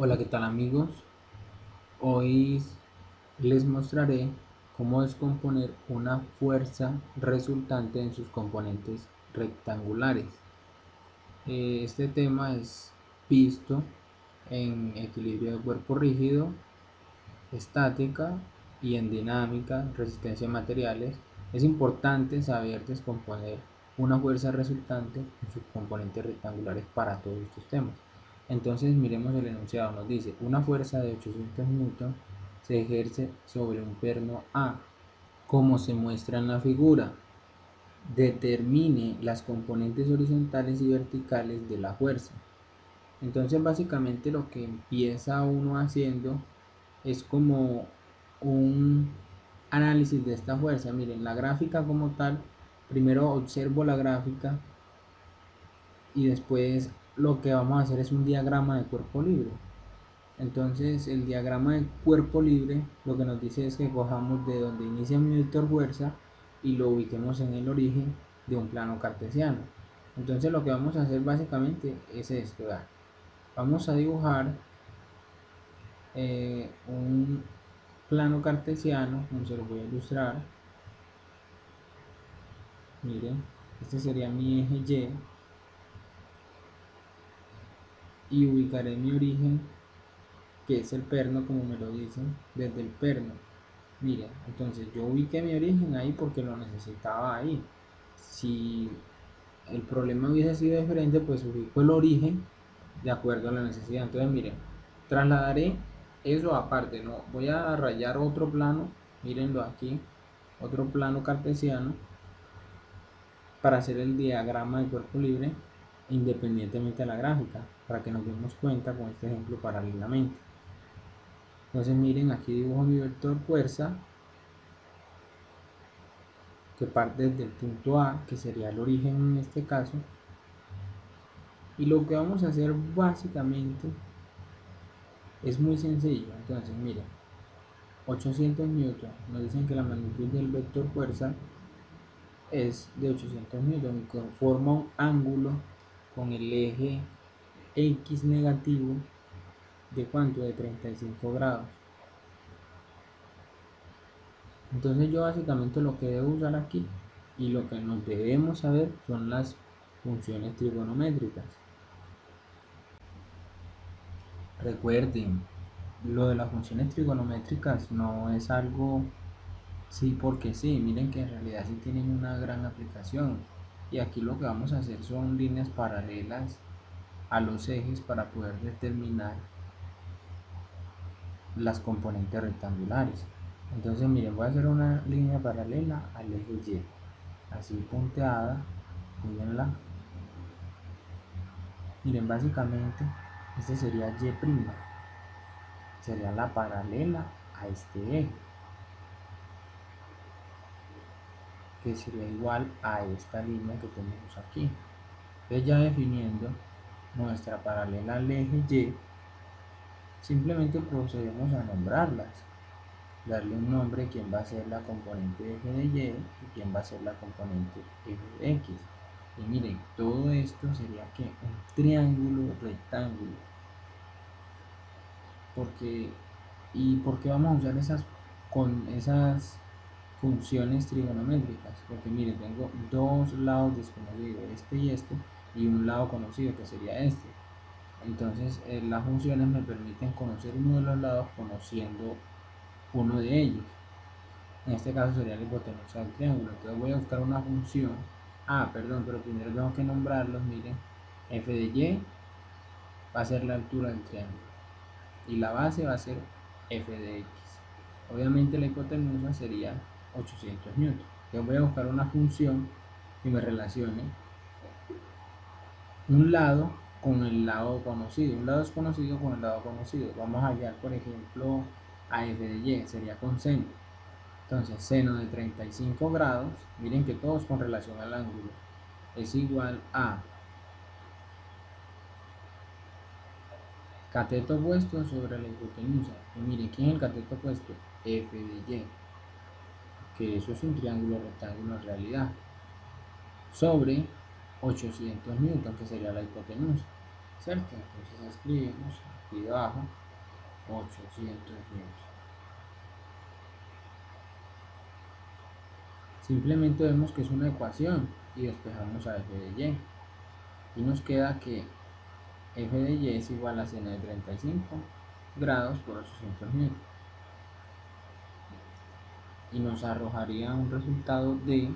Hola, ¿qué tal amigos? Hoy les mostraré cómo descomponer una fuerza resultante en sus componentes rectangulares. Este tema es visto en equilibrio de cuerpo rígido, estática y en dinámica, resistencia a materiales. Es importante saber descomponer una fuerza resultante en sus componentes rectangulares para todos estos temas. Entonces miremos el enunciado, nos dice una fuerza de 800 newton se ejerce sobre un perno A, como se muestra en la figura. Determine las componentes horizontales y verticales de la fuerza. Entonces básicamente lo que empieza uno haciendo es como un análisis de esta fuerza. Miren, la gráfica como tal, primero observo la gráfica y después lo que vamos a hacer es un diagrama de cuerpo libre. Entonces el diagrama de cuerpo libre lo que nos dice es que cojamos de donde inicia mi vector fuerza y lo ubiquemos en el origen de un plano cartesiano. Entonces lo que vamos a hacer básicamente es esto. Vamos a dibujar un plano cartesiano, como se lo voy a ilustrar. Miren, este sería mi eje y ubicaré mi origen, que es el perno, como me lo dicen, desde el perno. Miren, entonces yo ubiqué mi origen ahí porque lo necesitaba ahí. Si el problema hubiese sido diferente, pues ubico el origen de acuerdo a la necesidad. Entonces miren, trasladaré eso aparte, no voy a rayar otro plano, mírenlo aquí, otro plano cartesiano para hacer el diagrama de cuerpo libre independientemente de la gráfica, para que nos demos cuenta con este ejemplo paralelamente. Entonces miren, aquí dibujo mi vector fuerza que parte desde el punto A, que sería el origen en este caso, y lo que vamos a hacer básicamente es muy sencillo. Entonces miren, 800 newton, nos dicen que la magnitud del vector fuerza es de 800 newton y que forma un ángulo con el eje X negativo de cuánto, de 35 grados. Entonces yo básicamente lo que debo usar aquí y lo que nos debemos saber son las funciones trigonométricas. Recuerden, lo de las funciones trigonométricas no es algo sí porque sí, miren que en realidad sí tienen una gran aplicación. Y aquí lo que vamos a hacer son líneas paralelas a los ejes para poder determinar las componentes rectangulares. Entonces miren, voy a hacer una línea paralela al eje Y, así punteada, mírenla. Miren, básicamente este sería Y', sería la paralela a este eje, que sería igual a esta línea que tenemos aquí. Entonces ya definiendo nuestra paralela al eje Y, simplemente procedemos a nombrarlas, darle un nombre, quién va a ser la componente eje de Y y quién va a ser la componente eje de X. Y miren, todo esto sería que un triángulo rectángulo. ¿Por qué vamos a usar esas funciones trigonométricas? Porque miren, tengo dos lados desconocidos, este y un lado conocido que sería este. Entonces las funciones me permiten conocer uno de los lados conociendo uno de ellos. En este caso sería la hipotenusa del triángulo. Entonces voy a buscar una función. Perdón, pero primero tengo que nombrarlos. Miren, f de y va a ser la altura del triángulo y la base va a ser f de x. Obviamente la hipotenusa sería 800 newton. Entonces voy a buscar una función que me relacione un lado con el lado conocido, un lado desconocido con el lado conocido. Vamos a hallar, por ejemplo, a f de y, sería con seno. Entonces, seno de 35 grados, miren que todos con relación al ángulo, es igual a cateto opuesto sobre la hipotenusa. Y miren, ¿quién es el cateto opuesto? F de y, que eso es un triángulo rectángulo en realidad, sobre 800 newton, que sería la hipotenusa, ¿cierto? Entonces escribimos y debajo 800 newtons. Simplemente vemos que es una ecuación y despejamos a f de y. Y nos queda que f de y es igual a seno de 35 grados por 800 newtons. Y nos arrojaría un resultado de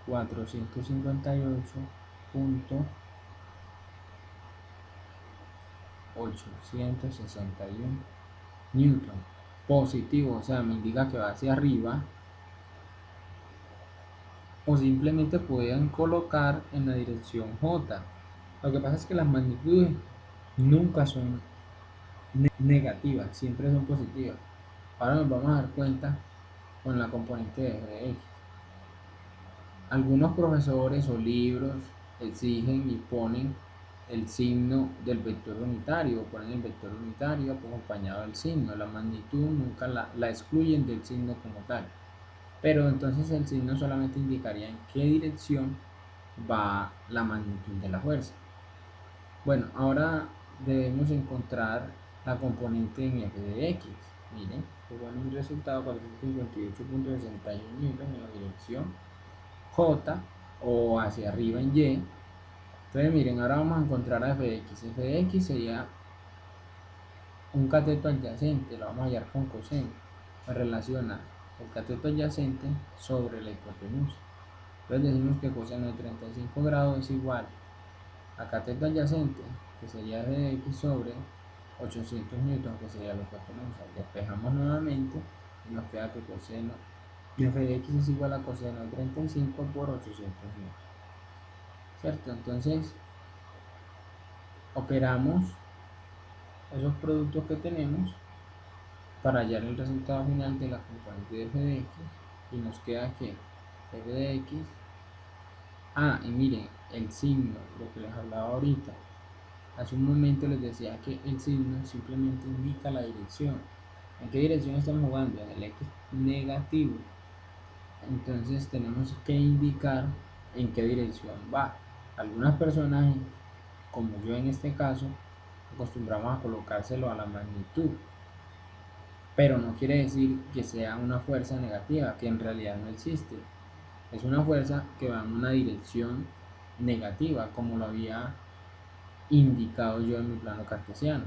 458.861 newton positivo, o sea, me indica que va hacia arriba, o simplemente pueden colocar en la dirección J. Lo que pasa es que las magnitudes nunca son negativas, siempre son positivas. Ahora nos vamos a dar cuenta con la componente de f de x. Algunos profesores o libros exigen y ponen el signo del vector unitario, ponen el vector unitario acompañado del signo. La magnitud nunca la excluyen del signo como tal, pero entonces el signo solamente indicaría en qué dirección va la magnitud de la fuerza. Bueno, ahora debemos encontrar la componente en f de x. Miren, pues bueno, un resultado 458.61 newton en la dirección J o hacia arriba en Y. Entonces miren, ahora vamos a encontrar a f de x. F de x sería un cateto adyacente, lo vamos a hallar con coseno. Se relaciona el cateto adyacente sobre la hipotenusa. Entonces decimos que coseno de 35 grados es igual a cateto adyacente, que sería f de x sobre 800 newton, que sería la hipotenusa. Despejamos nuevamente y nos queda que coseno de f de x es igual a coseno de 35 por 800 newton. ¿Cierto? Entonces operamos esos productos que tenemos para hallar el resultado final de la componente de f de x y nos queda que f de x, y miren el signo, lo que les hablaba ahorita. Hace un momento les decía que el signo simplemente indica la dirección. ¿En qué dirección estamos jugando? En el x negativo. Entonces tenemos que indicar en qué dirección va. Algunas personas, como yo en este caso, acostumbramos a colocárselo a la magnitud, pero no quiere decir que sea una fuerza negativa, que en realidad no existe. Es una fuerza que va en una dirección negativa, como lo había indicado yo en mi plano cartesiano.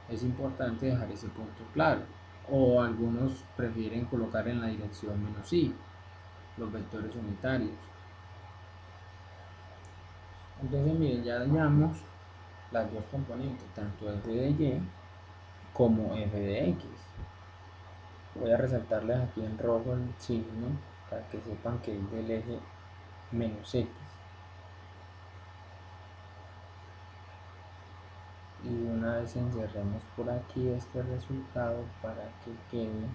Es importante dejar ese punto claro. O algunos prefieren colocar en la dirección menos i, los vectores unitarios. Entonces miren, ya hallamos las dos componentes, tanto f de y como f de x. Voy a resaltarles aquí en rojo el signo para que sepan que es del eje menos x. Y una vez encerremos por aquí este resultado para que quede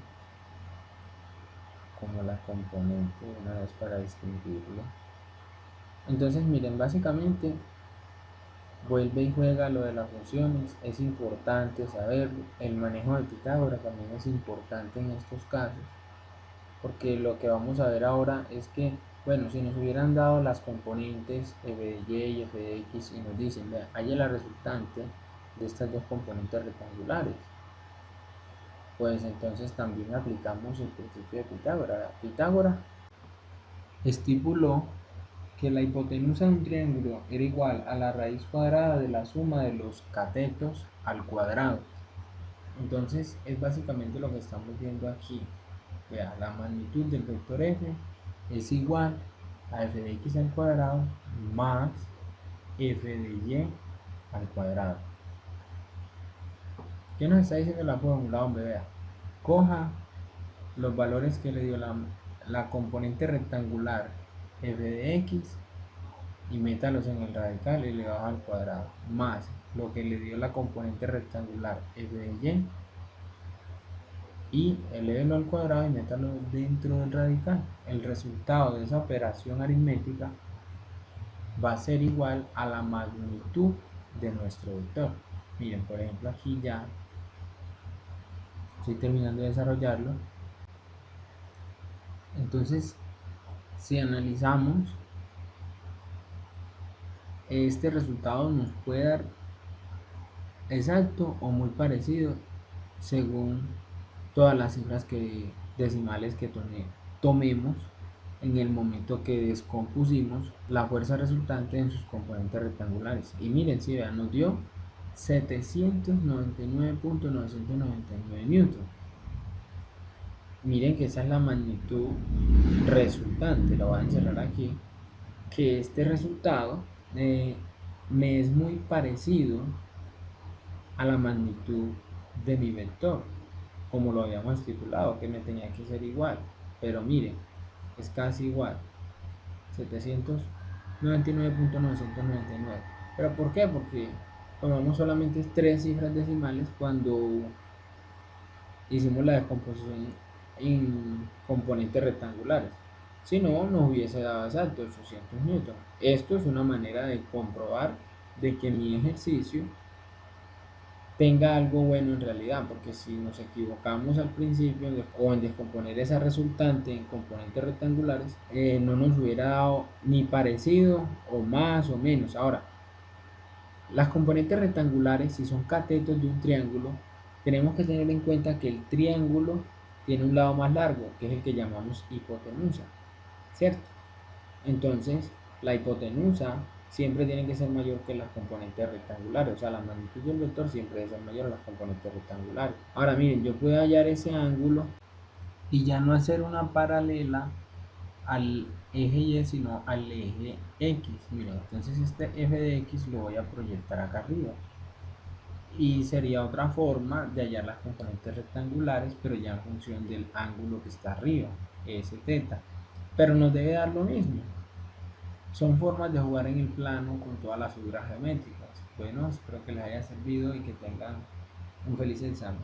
como la componente, una vez para distinguirlo. Entonces miren, básicamente vuelve y juega lo de las funciones, es importante saberlo. El manejo de Pitágoras también es importante en estos casos, porque lo que vamos a ver ahora es que, bueno, si nos hubieran dado las componentes f de y y f de x y nos dicen, vean, haya la resultante de estas dos componentes rectangulares, pues entonces también aplicamos el principio de Pitágoras. Pitágoras estipuló que la hipotenusa de un triángulo era igual a la raíz cuadrada de la suma de los catetos al cuadrado. Entonces es básicamente lo que estamos viendo aquí. Vea, la magnitud del vector f es igual a f de x al cuadrado más f de y al cuadrado. ¿Qué nos está diciendo la fórmula, hombre? Vea, coja los valores que le dio la componente rectangular f de x y métalos en el radical y le baja al cuadrado, más lo que le dio la componente rectangular f de y elévelo al cuadrado y métalo dentro del radical. El resultado de esa operación aritmética va a ser igual a la magnitud de nuestro vector. Miren, por ejemplo, aquí ya estoy terminando de desarrollarlo. Entonces, si analizamos este resultado nos puede dar exacto o muy parecido según todas las cifras decimales que tomemos en el momento que descompusimos la fuerza resultante en sus componentes rectangulares. Y miren, si vean, nos dio 799.999 newton. Miren que esa es la magnitud resultante. La voy a encerrar aquí. Que este resultado me es muy parecido a la magnitud de mi vector, como lo habíamos estipulado, que me tenía que ser igual. Pero miren, es casi igual. 799.999. ¿Pero por qué? Porque tomamos solamente tres cifras decimales cuando hicimos la descomposición en componentes rectangulares. Si no, nos hubiese dado exacto 800 newton. Esto es una manera de comprobar de que mi ejercicio tenga algo bueno en realidad, porque si nos equivocamos al principio o en descomponer esa resultante en componentes rectangulares, no nos hubiera dado ni parecido o más o menos. Ahora, las componentes rectangulares, si son catetos de un triángulo, tenemos que tener en cuenta que el triángulo tiene un lado más largo, que es el que llamamos hipotenusa, ¿cierto? Entonces, la hipotenusa siempre tiene que ser mayor que las componentes rectangulares, o sea, la magnitud del vector siempre debe ser mayor a las componentes rectangulares. Ahora miren, yo puedo hallar ese ángulo y ya no hacer una paralela al eje Y, sino al eje X. Miren, entonces este f de X lo voy a proyectar acá arriba. Y sería otra forma de hallar las componentes rectangulares, pero ya en función del ángulo que está arriba, ese θ. Pero nos debe dar lo mismo. Son formas de jugar en el plano con todas las figuras geométricas. Bueno, espero que les haya servido y que tengan un feliz examen.